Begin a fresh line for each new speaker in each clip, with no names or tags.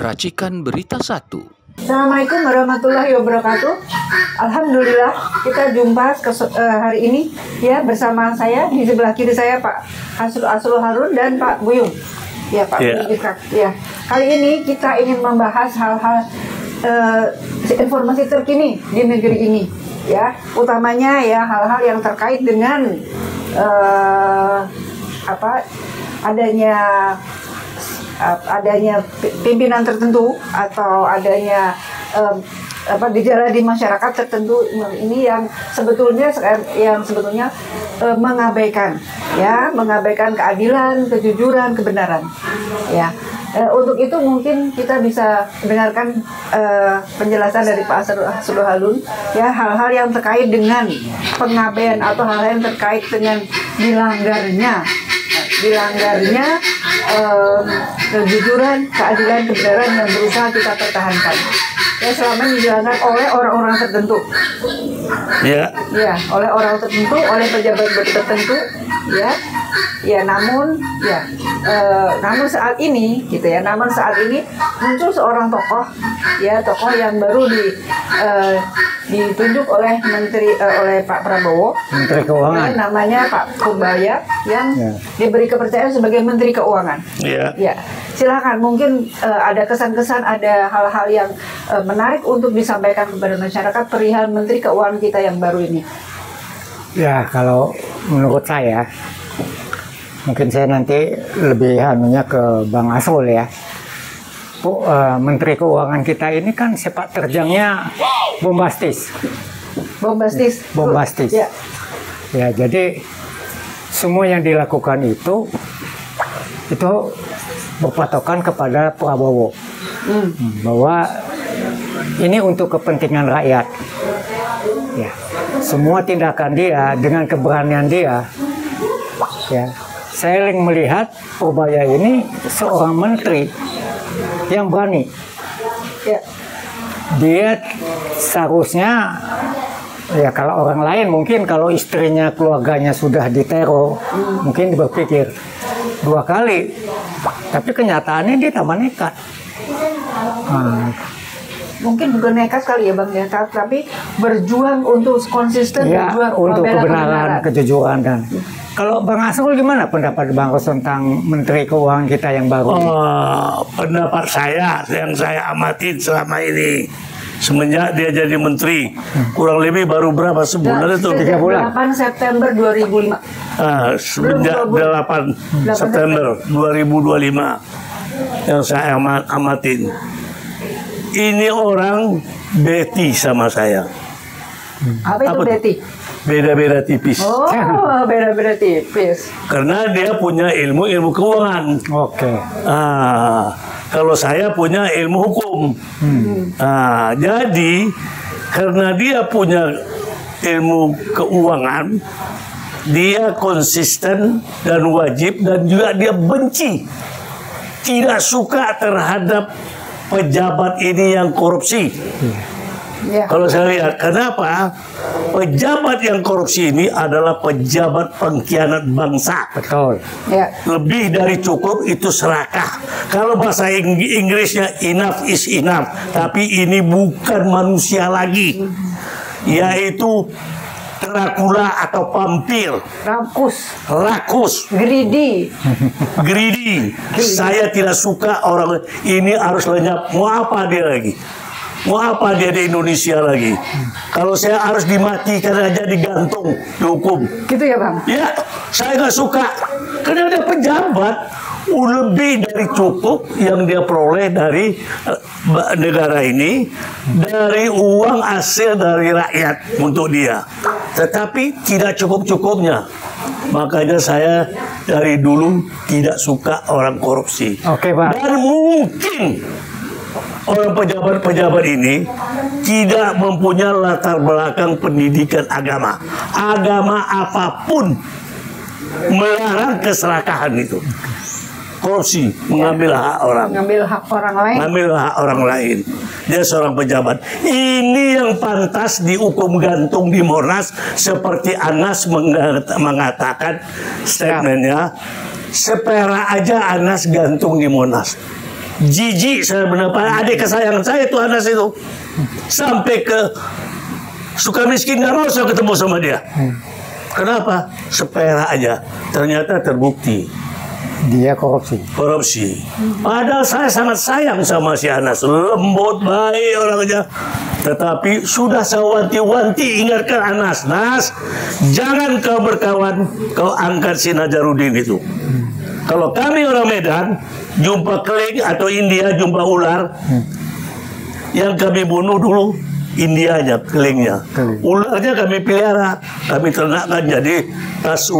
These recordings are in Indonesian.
Racikan Berita 1.
Assalamualaikum warahmatullahi wabarakatuh. Alhamdulillah kita jumpa hari ini ya bersama saya di sebelah kiri saya Pak Asrul Harun dan Pak Buyung. Ya Pak Buyung. Ya. Kali ini kita ingin membahas hal-hal informasi terkini di negeri ini ya, utamanya ya hal-hal yang terkait dengan adanya pimpinan tertentu atau adanya gejala di masyarakat tertentu ini yang sebetulnya mengabaikan keadilan, kejujuran, kebenaran ya. Untuk itu mungkin kita bisa dengarkan penjelasan dari Pak Asrul Harun ya, hal-hal yang terkait dengan pengabaian atau hal-hal yang terkait dengan dilanggarnya kejujuran, keadilan, kebenaran yang berusaha kita pertahankan. Ya, selama ini dilanggar oleh orang-orang tertentu. Ya, oleh orang tertentu, oleh pejabat tertentu, ya. Ya, namun saat ini gitu ya. Namun saat ini muncul seorang tokoh yang baru ditunjuk oleh Pak Prabowo, Menteri Keuangan. Namanya Pak Purbaya yang diberi kepercayaan sebagai Menteri Keuangan. Ya. Silakan, mungkin ada kesan-kesan, ada hal-hal yang menarik untuk disampaikan kepada masyarakat perihal Menteri Keuangan kita yang baru ini.
Ya, kalau menurut saya, mungkin saya nanti lebih ke Bang Asrul ya. Menteri Keuangan kita ini kan sepak terjangnya bombastis. Ya, jadi semua yang dilakukan itu berpatokan kepada Prabowo, bahwa ini untuk kepentingan rakyat. Ya, semua tindakan dia dengan keberanian dia. Ya, saya melihat Purbaya ini seorang menteri yang berani. Ya. Dia seharusnya, ya kalau orang lain mungkin kalau istrinya, keluarganya sudah diteror, mungkin berpikir 2 kali. Tapi kenyataannya dia tambah nekat.
Mungkin bukan nekat kali ya Bang ya, tapi berjuang untuk konsisten,
ya,
berjuang
untuk kebenaran, kejujuran. Dan kalau Bang Asrul gimana pendapat Bang Asrul tentang Menteri Keuangan kita yang baru?
Pendapat saya yang saya amatin selama ini semenjak dia jadi menteri, kurang lebih baru berapa sebulan itu?
3 bulan.
8 September 2005.
Semenjak 8 September 2025 yang saya amatin. Ini orang beti sama saya.
Apa itu beti?
Beda-beda tipis.
Oh, beda-beda tipis.
Karena dia punya ilmu keuangan.
Oke.
Kalau saya punya ilmu hukum. Jadi karena dia punya ilmu keuangan, dia konsisten dan wajib, dan juga dia benci, tidak suka terhadap pejabat ini yang korupsi. Kalau saya lihat, kenapa pejabat yang korupsi ini adalah pejabat pengkhianat bangsa.
Betul.
Lebih dari cukup itu serakah. Kalau bahasa Inggrisnya enough is enough, tapi ini bukan manusia lagi, yaitu Dracula atau vampir. Rakus. Greedy. Saya tidak suka orang ini, harus lenyap. Mau apa dia lagi? Mau apa dia di Indonesia lagi? Kalau saya harus dimatikan aja, digantung, dihukum.
Gitu ya Bang?
Ya, saya nggak suka. Karena dia pejabat, lebih dari cukup yang dia peroleh dari negara ini, dari uang hasil dari rakyat untuk dia. Tetapi tidak cukup-cukupnya. Makanya saya dari dulu tidak suka orang korupsi.
Oke, Pak.
Dan mungkin orang pejabat-pejabat ini tidak mempunyai latar belakang pendidikan agama. Agama apapun melarang keserakahan itu. Korupsi, mengambil hak orang.
Mengambil hak orang lain.
Dia seorang pejabat. Ini yang pantas dihukum gantung di Monas, seperti Anas mengatakan statementnya, sepera aja Anas gantung di Monas. jijik saya benar. Adik kesayangan saya itu Anas itu. Sampai ke Sukamiskin nggak mau saya ketemu sama dia. Kenapa? Sepera aja. Ternyata terbukti
Dia korupsi.
Padahal saya sangat sayang sama si Anas, lembut, baik orangnya. Tetapi sudah saya wanti-wanti ingatkan Anas, Nas, jangan kau berkawan, kau angkat si Najarudin itu. Kalau kami orang Medan, jumpa keling atau India, jumpa ular, yang kami bunuh dulu Indianya, kelingnya. Ularnya kami pelihara, kami ternakkan jadi tas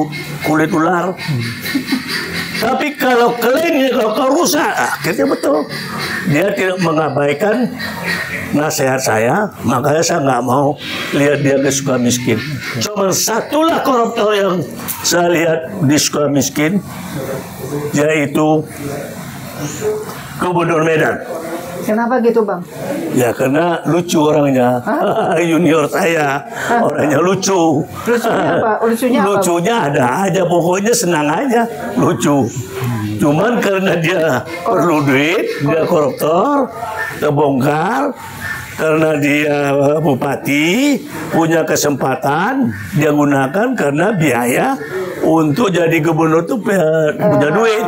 kulit ular. Tapi kalau kelingnya kalau rusak, akhirnya betul. Dia tidak mengabaikan nasihat saya, makanya saya nggak mau lihat dia ke Sukamiskin. Cuma satulah koruptor yang saya lihat di Sukamiskin, yaitu Gubernur Medan.
Kenapa gitu, Bang?
Ya karena lucu orangnya. Junior saya orangnya lucu.
Lucunya apa?
Lucunya ada aja, pokoknya senang aja, lucu. Cuman karena dia perlu duit, dia koruptor, terbongkar. Karena dia bupati, punya kesempatan, dia gunakan karena biaya untuk jadi gubernur itu punya duit.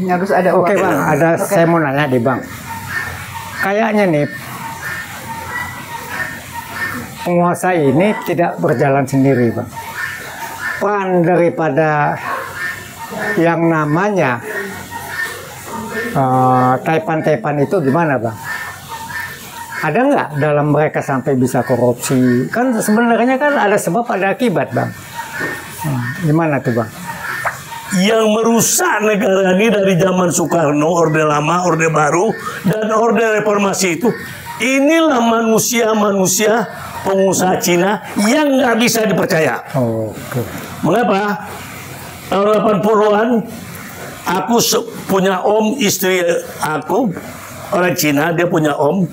Harus ada uang.
Oke, Bang, saya mau nanya deh, Bang. Kayaknya nih penguasa ini tidak berjalan sendiri, Bang. Peran daripada yang namanya Taipan itu gimana, Bang? Ada nggak dalam mereka sampai bisa korupsi? Kan sebenarnya kan ada sebab ada akibat, Bang. Gimana tuh, Bang?
Yang merusak negara ini dari zaman Soekarno, Orde Lama, Orde Baru, dan Orde Reformasi itu, inilah manusia-manusia pengusaha Cina yang nggak bisa dipercaya.
Oke.
Mengapa? Tahun 80-an, aku punya om, istri aku, orang Cina, dia punya om.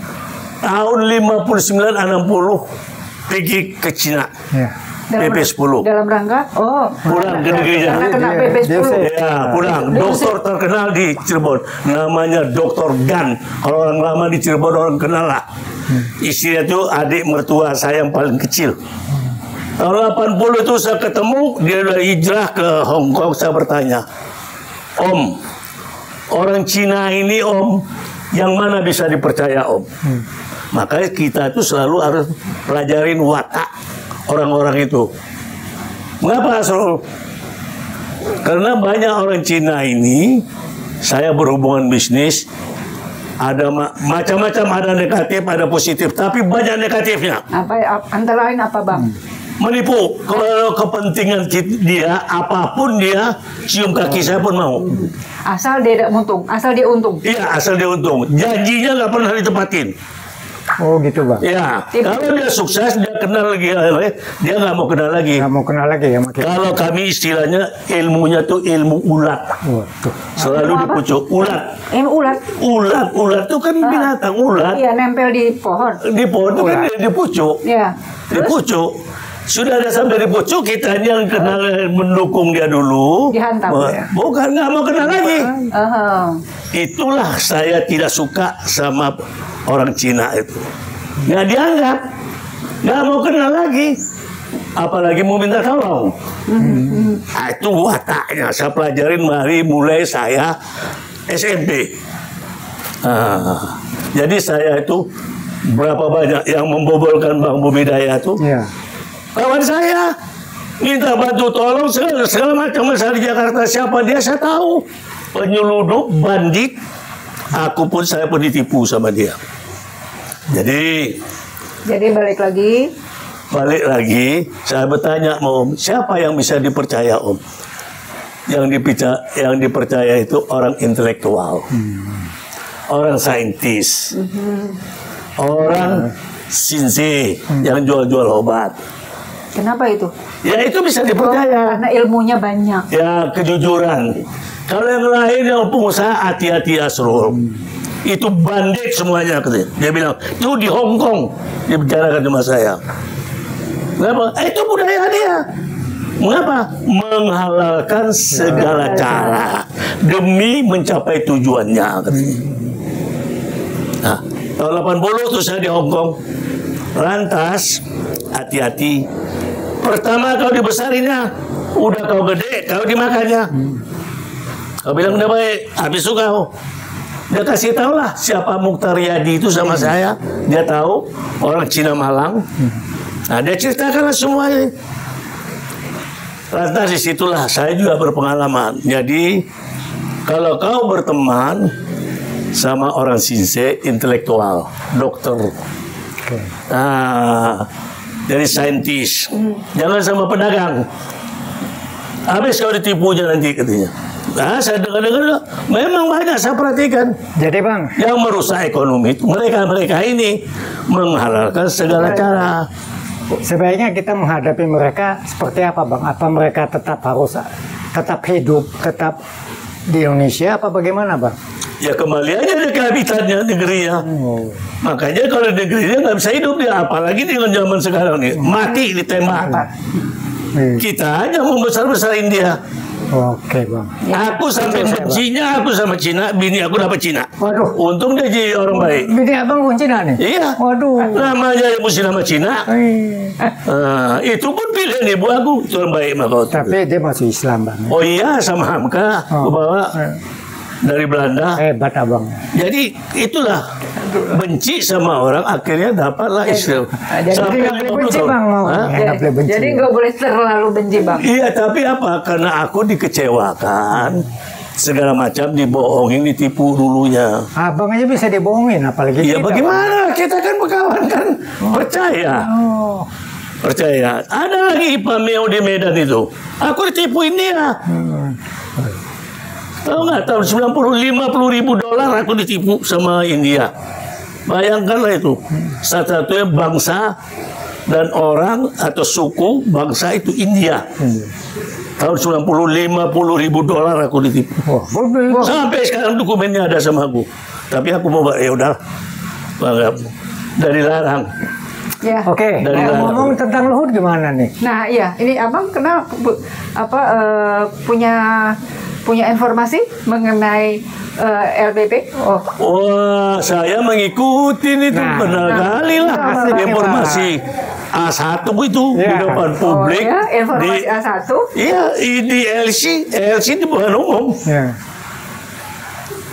Tahun 59-60 pergi ke Cina.
Ya.
PP10.
Dalam rangka?
Pulang ke negerinya.
Kena PP10.
Ya, pulang. Dokter terkenal di Cirebon. Namanya Dokter Gan. Kalau orang lama di Cirebon orang kenal lah. Istrinya itu adik mertua saya yang paling kecil. Tahun 80 itu saya ketemu, dia udah hijrah ke Hong Kong. Saya bertanya, Om, orang Cina ini Om, yang mana bisa dipercaya Om? Makanya kita itu selalu harus pelajarin watak orang-orang itu. Mengapa, Asrul? Karena banyak orang Cina ini, saya berhubungan bisnis, ada macam-macam, ada negatif, ada positif, tapi banyak negatifnya.
Antara lain apa, Bang?
Menipu. Kalau kepentingan dia, apapun dia, cium kaki saya pun mau.
Asal dia untung, asal dia untung.
Iya, asal dia untung. Janjinya nggak pernah ditepatin.
Oh gitu, Bang.
Ya, kalau dia sukses, dia kenal lagi, dia nggak mau kenal lagi.
Nggak mau kenal lagi ya, makin.
Kalau kami istilahnya ilmunya tuh ilmu ulat.
Waduh.
Selalu dipucuk. Ulat.
Ulat.
Ulat tuh kan binatang ulat.
Iya, nempel di pohon.
Di pohon itu kan dipucuk.
Iya.
Dipucuk. Sudah ada sampai dipucuk, kita yang kenal mendukung dia dulu.
Dihantam.
Bukan, nggak mau kenal lagi. Itulah saya tidak suka sama orang Cina itu. Nggak dianggap, nggak mau kenal lagi, apalagi mau minta tolong. Nah, itu wataknya saya pelajarin mulai saya SMP. Jadi saya itu berapa banyak yang membobolkan Bang Bumidaya itu.
Ya.
Kawan saya minta bantu tolong segala macam masalah di Jakarta, siapa dia saya tahu, penyelundup, bandit. Aku pun saya pun ditipu sama dia. Jadi
balik lagi
saya bertanya, Om, siapa yang bisa dipercaya, Om? Yang dipercaya itu orang intelektual, orang saintis, orang sinse yang jual-jual obat.
Kenapa itu?
Ya itu bisa dipercaya.
Karena ilmunya banyak.
Ya, kejujuran. Kalau yang lain yang pengusaha, hati-hati, Asrul. Itu bandit semuanya. Dia bilang, itu di Hong Kong. Dia bicarakan sama saya. Kenapa? Itu budaya dia. Mengapa? Menghalalkan segala cara demi mencapai tujuannya. Nah, tahun 80 tuh saya di Hong Kong. Lantas, hati-hati. Pertama kau dibesarinnya, udah kau gede, kau dimakannya. Kau bilang udah baik, habis itu kau. Dia kasih tahu lah siapa Mukhtar Yadi itu sama saya. Dia tahu orang Cina Malang. Nah, dia ceritakanlah semuanya. Lantas disitulah saya juga berpengalaman. Jadi kalau kau berteman sama orang Sinse, intelektual, dokter, jadi saintis, jangan sama pedagang. Habis kau ditipunya nanti katanya. Nah, saya dengar-dengar memang banyak saya perhatikan.
Jadi Bang,
yang merusak ekonomi itu mereka ini menghalalkan segala cara.
sebaiknya kita menghadapi mereka seperti apa Bang? Apa mereka tetap harus tetap hidup, tetap di Indonesia apa bagaimana Bang?
Ya kembali aja ke habitatnya, negerinya. Makanya kalau negerinya nggak bisa hidup dia, apalagi dengan zaman sekarang nih, mati ditembak. Kita aja mau besar-besarin dia.
Oke Bang.
Aku sampai bencinya aku sama Cina, bini aku dapat Cina.
Waduh.
Untung dia jadi orang baik.
Bini Abang pun Cina nih?
Iya.
Waduh.
Namanya mesti nama Cina. Itu pun pilihan ibu aku, orang baik mah kau.
Tapi dia masih Islam Bang.
Oh iya, sama Hamka, aku bawa dari Belanda.
Hebat Abang.
Jadi itulah benci sama orang akhirnya dapatlah Islam.
Jadi nggak boleh benci Bang. Nggak boleh benci.
Jadi nggak boleh terlalu benci Bang.
Iya, tapi apa? Karena aku dikecewakan, segala macam dibohongin, ditipu dulunya.
Abang aja bisa dibohongin, apalagi
Iya,
kita,
bagaimana? Kita kan berkawan kan, percaya. Percaya. Ada lagi Pameo di Medan itu. Aku ditipuin dia. Tahu nggak, tahun 50 ribu dolar aku ditipu sama India. Bayangkanlah itu. Satu-satunya bangsa dan orang atau suku bangsa itu India. Tahun 50 ribu dolar aku ditipu. Sampai sekarang dokumennya ada sama aku. Tapi aku mau, ya udah, dari larang.
Ya.
Oke, ngomong tentang Luhut gimana nih?
Nah, iya, ini Abang kenal punya informasi mengenai LBP?
Wah, saya mengikuti itu benar kali lah informasi A1 itu di depan publik.
Ya, informasi A1?
Iya, di LC itu bukan umum.
Ya.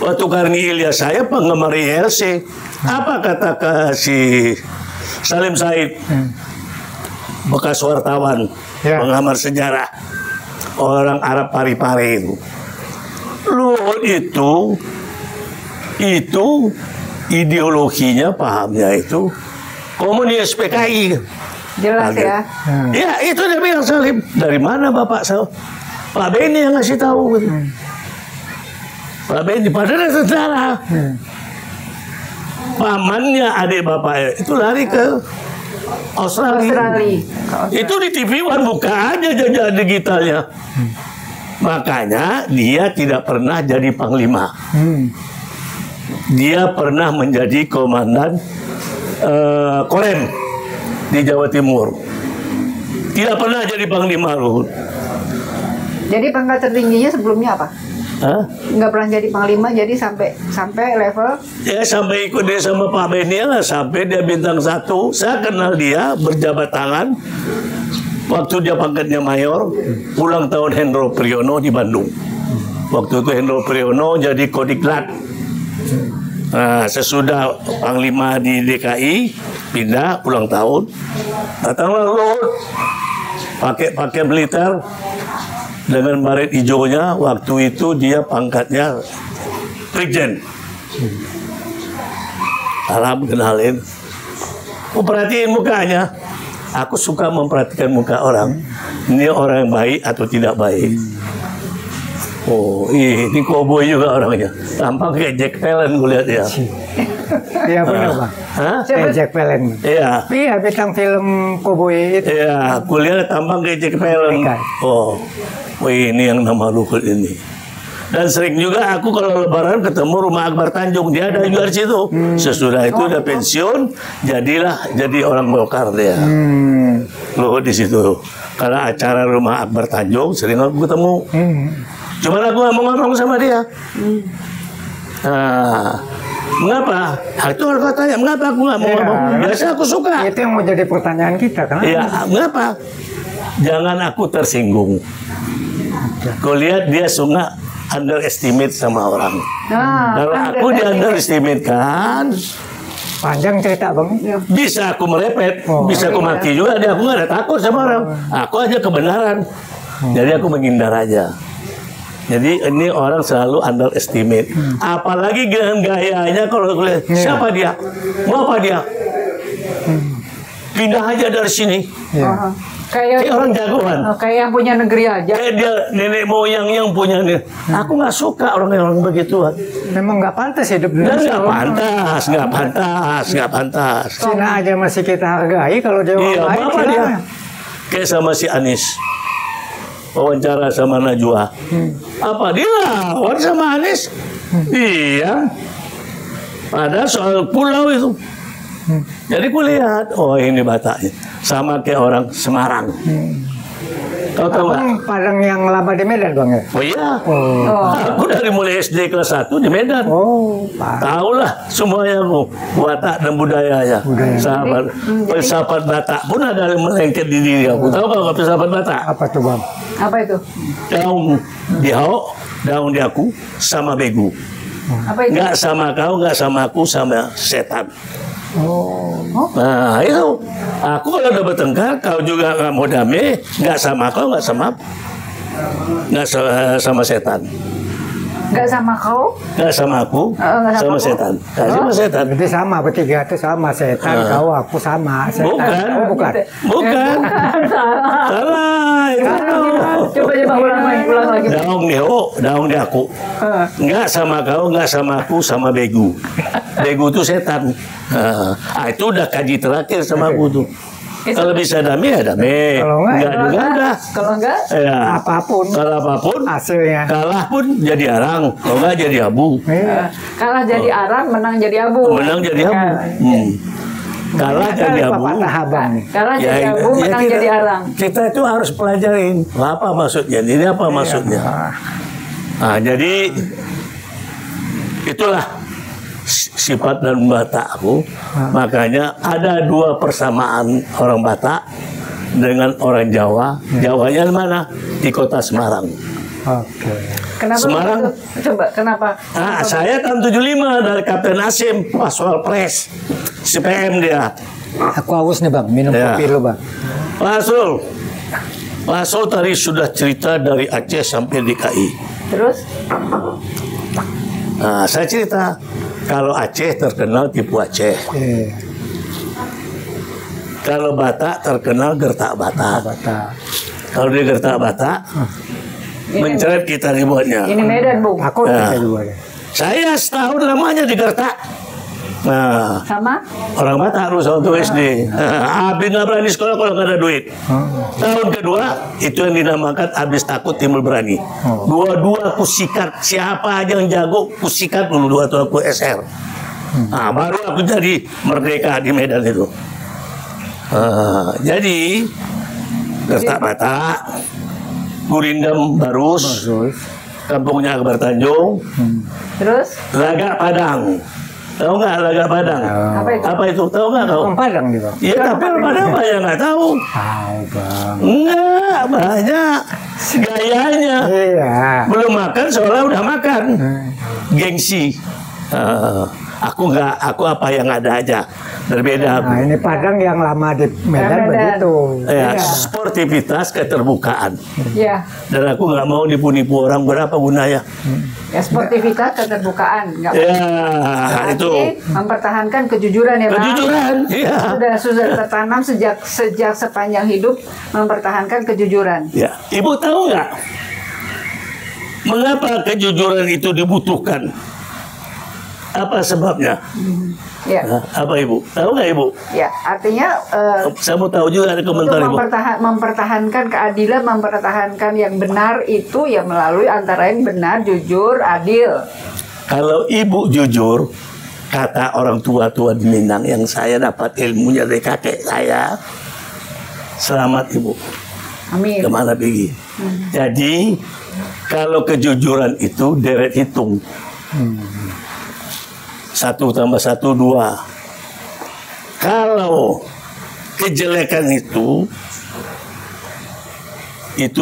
Waktu Karni Ilyas saya penggemar ILC. Apa kata si Salim Said, bekas wartawan, penggambar sejarah, orang Arab Parepare itu. Luhut itu ideologinya, pahamnya itu komunis PKI.
Jelas ya.
Ya, itu dia bilang Salim. Dari mana Bapak? Pak Beni yang ngasih tahu. Pak Beni padahal tentara. Pamannya adik bapaknya itu lari ke Australia. Itu di TV One, buka aja jejak digitalnya. Makanya dia tidak pernah jadi panglima. Dia pernah menjadi komandan Korem di Jawa Timur. Tidak pernah jadi panglima Luhut. Jadi
pangkat tertingginya sebelumnya apa? Nggak pernah jadi panglima, jadi sampai level? Ya sampai ikut dia sama Pak Beni lah, sampai dia bintang 1. Saya kenal dia berjabat tangan waktu dia pangkatnya mayor, ulang tahun Hendro Priyono di Bandung. Waktu itu Hendro Priyono jadi Kodiklat. Nah, sesudah panglima di DKI pindah ulang tahun, datanglah Luhut pakai militer dengan baret hijaunya. Waktu itu dia pangkatnya Brigjen. Salam, kenalin. Aku perhatiin mukanya. Aku suka memperhatikan muka orang. Ini orang yang baik atau tidak baik. Oh, ini koboi juga orangnya. Tampang kayak Jack Palance gue lihat ya.
Iya benar Bang. Kayak Jack Palance.
Iya.
Iya, bintang film koboi itu.
Iya, aku lihat tampang kayak Jack Palance. Oh, ini yang nama Luhut ini. Dan sering juga aku kalau lebaran ketemu rumah Akbar Tanjung, dia ada juga di situ. Sesudah itu udah pensiun, jadi orang Golkar dia. Luhut di situ. Karena acara rumah Akbar Tanjung sering aku ketemu. Cuma aku nggak mau ngomong sama dia. Nah, Mengapa? Itu orang katanya, mengapa aku nggak mau ngomong? Biasa aku suka.
Itu yang mau jadi pertanyaan kita kan?
Iya, mengapa? Jangan aku tersinggung. Kau lihat dia suka underestimate sama orang. Kalau aku di underestimate kan,
Panjang cerita bang.
bisa aku merepet, bisa aku maki juga. Dia aku nggak ada takut sama orang. Aku aja kebenaran. Jadi aku menghindar aja. Jadi ini orang selalu underestimate. Apalagi dengan gayanya kalau lihat siapa dia, mau apa dia, pindah aja dari sini. Kayak orang jagoan.
Kayak yang punya negeri aja.
Kayak dia nenek moyang yang punya nih. Aku nggak suka orang-orang begitu.
Memang nggak pantas hidup di
Dan
Indonesia.
nggak pantas.
Cina aja masih kita hargai, kalau dia
Iya,
orang lain
apa dia?
silakan.
Kayak sama si Anies. Wawancara sama Najwa. Apa dia lawan sama Anies? Iya. Padahal soal pulau itu. Jadi kulihat, oh ini Bataknya. Sama kayak orang Semarang. Kau tahu nggak?
Abang Padang yang lama di Medan bang ya?
Oh iya.
Oh,
Aku dari mulai SD kelas 1 di Medan. Tahu lah semuanya aku. Watak dan budayanya. Sahabat. Filsafat Batak pun ada yang melengket di diri aku. Tahu nggak filsafat Batak?
apa tuh bang?
Apa itu?
Daun di hao, daun di aku, sama begu.
Apa itu?
Nggak sama kau, nggak sama aku, sama setan. Nah itu, aku kalau udah bertengkar, kau juga nggak mau damai, nggak sama kau, nggak sama, sama setan,
Nggak sama kau?
nggak sama aku,
nggak sama
sama
aku.
setan, sama setan.
Berarti sama bertiga itu sama setan, kau aku sama setan.
Bukan.
Oh, bukan.
Bukan, salah, itu.
Coba ulang lagi.
Daun di ho, daun di aku. Nggak sama kau, nggak sama aku, sama begu. Begu itu setan. Itu udah kaji terakhir sama aku tuh. Kalau bisa damai ya damai.
Kalau enggak,
juga udah.
Kalau enggak,
Ya.
Apapun
Kalau apapun,
hasilnya.
kalah pun jadi arang. Kalau nggak jadi abu.
Iya.
kalah jadi arang, menang jadi abu.
Menang jadi abu. Kalah jadi abu.
Patah abang nih.
Kalah jadi abu, menang jadi arang.
Kita itu harus pelajarin apa maksudnya. Ini apa maksudnya. Nah, jadi itulah sifat dan Batak aku. Makanya ada dua persamaan orang Batak dengan orang Jawa. Jawanya di mana? Di kota Semarang.
Oke.
Kenapa?
Semarang.
begitu? Coba, kenapa?
Saya tahun 75 dari Kapten Asim pas soal pres. CPM dia.
Aku haus nih bang, minum
Ya.
kopi lu bang.
Lasul tadi sudah cerita dari Aceh sampai DKI.
Terus?
Nah, saya cerita kalau Aceh terkenal tipu Aceh. Kalau Batak terkenal gertak Batak. Kalau dia gertak Batak, mencret kita dibuatnya.
Ini Medan, Bu.
Takut kita juga ya.
Saya setahun lamanya di gertak. Nah,
Sama?
orang Batak harus waktu SD. Habis nggak berani sekolah kalau nggak ada duit. Tahun kedua itu yang dinamakan habis takut timbul berani. Dua-dua aku sikat, siapa aja yang jago kusikat dulu dua tuh aku SR. Nah, baru aku jadi merdeka di Medan itu. Jadi gertak Batak, Gurindam Barus, kampungnya Akbar Tanjung,
Terus?
Lagak Padang. Tahu nggak Lagak Padang? Apa itu? Tahu nggak kau?
Orang Padang nih bang.
Iya, tapi orang Padang banyak nggak tahu.
Tahu bang.
Enggak, banyak. Gayanya.
Iya.
Belum makan, seolah udah makan. Gengsi. Aku apa yang ada aja. Berbeda.
Nah ini Padang yang lama di Medan begitu.
Ya, sportivitas, keterbukaan.
Ya.
Dan aku nggak mau nipu-nipu orang, berapa gunanya.
Ya, sportivitas, keterbukaan. Nggak
Ya, itu.
mempertahankan kejujuran ya, Bang.
Kejujuran, iya.
Sudah tertanam sejak sepanjang hidup mempertahankan kejujuran.
Ya, Ibu tahu nggak mengapa kejujuran itu dibutuhkan? Apa sebabnya?
Ya.
Apa Ibu? Tahu nggak Ibu?
Ya, artinya
Saya mau tahu juga ada komentar
untuk
Ibu.
mempertahankan keadilan, mempertahankan yang benar itu ya melalui antara yang benar, jujur, adil.
Kalau Ibu jujur, kata orang tua-tua di Minang yang saya dapat ilmunya dari kakek saya, selamat Ibu.
Amin.
Kemana pergi? Jadi kalau kejujuran itu deret hitung. 1 tambah 1 2. Kalau kejelekan itu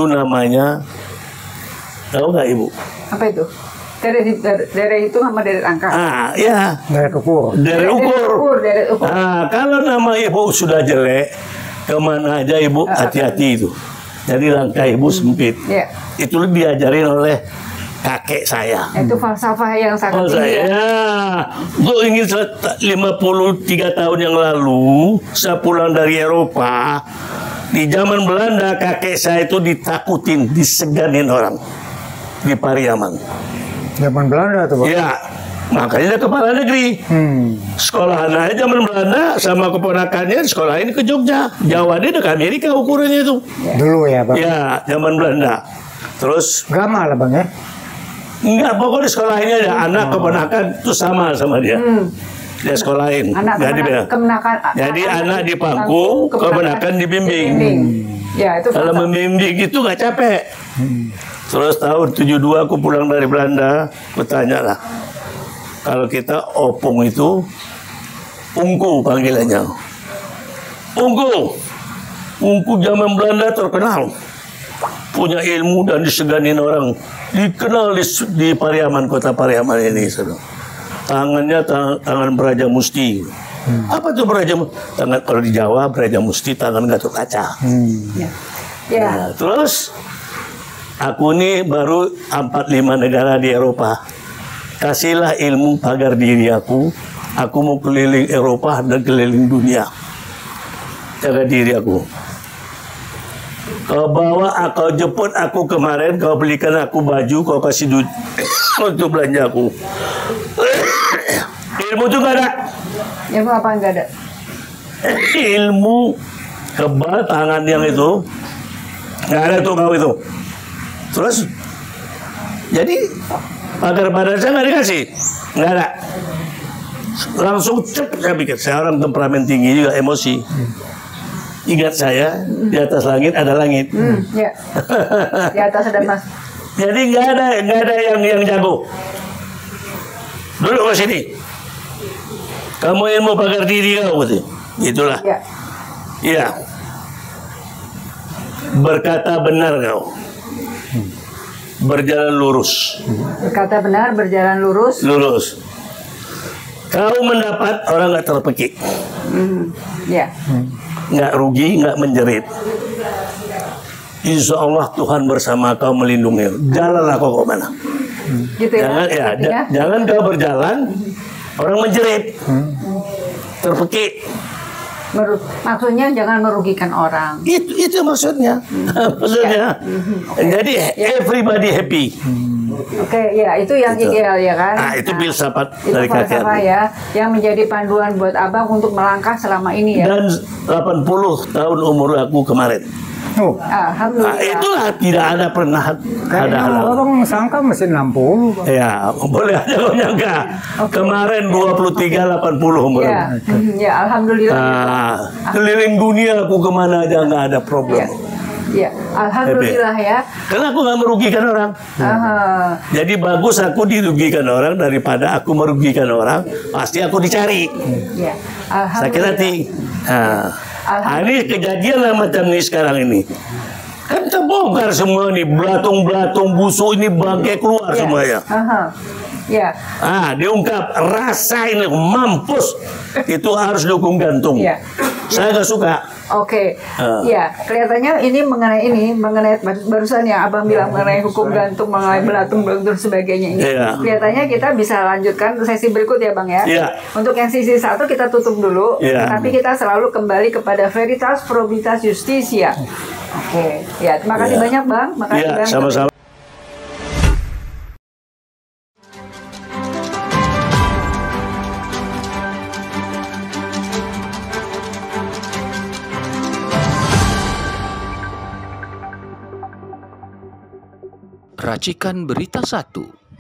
namanya, tahu nggak Ibu?
Apa itu? Deret hitung sama deret angka.
Ya.
Deret ukur.
Deret ukur.
Deret ukur.
Kalau nama Ibu sudah jelek, kemana aja Ibu hati-hati itu. Jadi langkah Ibu sempit.
Ya.
Itu diajarin oleh kakek saya.
Itu falsafah yang sangat tinggi.
Gue ingin 53 tahun yang lalu, saya pulang dari Eropa. Di zaman Belanda, kakek saya itu ditakutin, diseganin orang di Pariaman.
Zaman Belanda tuh, Pak?
Iya, makanya dia kepala negeri. Sekolahan aja zaman Belanda sama keponakannya sekolahin ke Jogja. Jawa dia ke Amerika ukurannya itu.
Dulu ya, Pak?
Iya, zaman Belanda. Terus
Gama lah, Bang ya?
Enggak,
pokoknya sekolahinnya ada anak keponakan itu sama dia. Dia sekolahin. Jadi anak di pangku, keponakan dibimbing.
Ya, itu
kalau membimbing itu nggak capek. Terus tahun 72 aku pulang dari Belanda, aku tanya lah. Kalau kita opung itu, ungku panggilannya. Ungku zaman Belanda terkenal. Punya ilmu dan diseganin orang. Dikenal di Pariaman, kota Pariaman ini. Tangannya tangan Braja Musti. Apa tuh Braja Musti? Tangan, kalau di Jawa Braja Musti tangan Gatot Kaca. Nah, terus aku ini baru 4-5 negara di Eropa. Kasihlah ilmu pagar diri aku. Aku mau keliling Eropa dan keliling dunia. Jaga diri aku. Kau bawa, kau jemput aku kemarin, kau belikan aku baju, kau kasih duit untuk belanja aku. Ilmu itu nggak ada.
Ilmu apa nggak ada?
Ilmu kebal tangan yang itu nggak ada tuh kau itu. Terus jadi pagar badan saya nggak dikasih, nggak ada. Langsung cep saya pikir, saya orang temperamen tinggi juga, emosi. Ingat saya, di atas langit ada langit.
Ya. Di atas ada mas.
Jadi nggak ada yang jago. Duduk ke sini. Kamu ilmu pagar diri kau, gitu. Itulah. Iya. Berkata benar kau. Berjalan lurus.
Berkata benar, berjalan lurus.
Lurus. Kau mendapat, orang nggak terpekik.
Ya.
Nggak rugi, nggak menjerit. Insya Allah Tuhan bersama kau, melindungi. Jalanlah kau ke mana.
Gitu ya.
Jangan kau berjalan, orang menjerit, terpekik.
Maksudnya jangan merugikan orang.
Itu maksudnya. Maksudnya. Jadi everybody happy.
Oke, ya itu yang ideal ya kan.
Nah, itu filsafat dari
kakek ya, yang menjadi panduan buat abang untuk melangkah selama ini ya.
Dan 80 tahun umur aku kemarin.
Alhamdulillah.
Nah, itulah tidak ada pernah ada hal.
Orang sangka masih 60.
Ya, boleh aja kau nyangka. Kemarin 23 80 umur.
Ya, alhamdulillah.
Keliling dunia aku kemana aja nggak ada problem.
Ya, alhamdulillah ya.
Karena aku nggak merugikan orang. Jadi bagus aku dirugikan orang daripada aku merugikan orang. Pasti aku dicari.
Ya,
sakit hati. Ini kejadian lah macam ini sekarang ini. Kan terbongkar semua nih, belatung-belatung busuk ini bangkai keluar semuanya.
Ya.
Diungkap, rasain mampus. Itu harus dukung gantung. Saya nggak suka.
Oke, ya kelihatannya ini mengenai barusan yang abang bilang mengenai hukum gantung, mengenai belatung dan sebagainya ini. Kelihatannya kita bisa lanjutkan sesi berikut ya bang ya. Untuk yang sesi 1 kita tutup dulu, tapi kita selalu kembali kepada veritas, probitas, justisia. Oke, ya terima kasih banyak bang. Makasih bang.
Sama-sama.
Racikan Berita 1.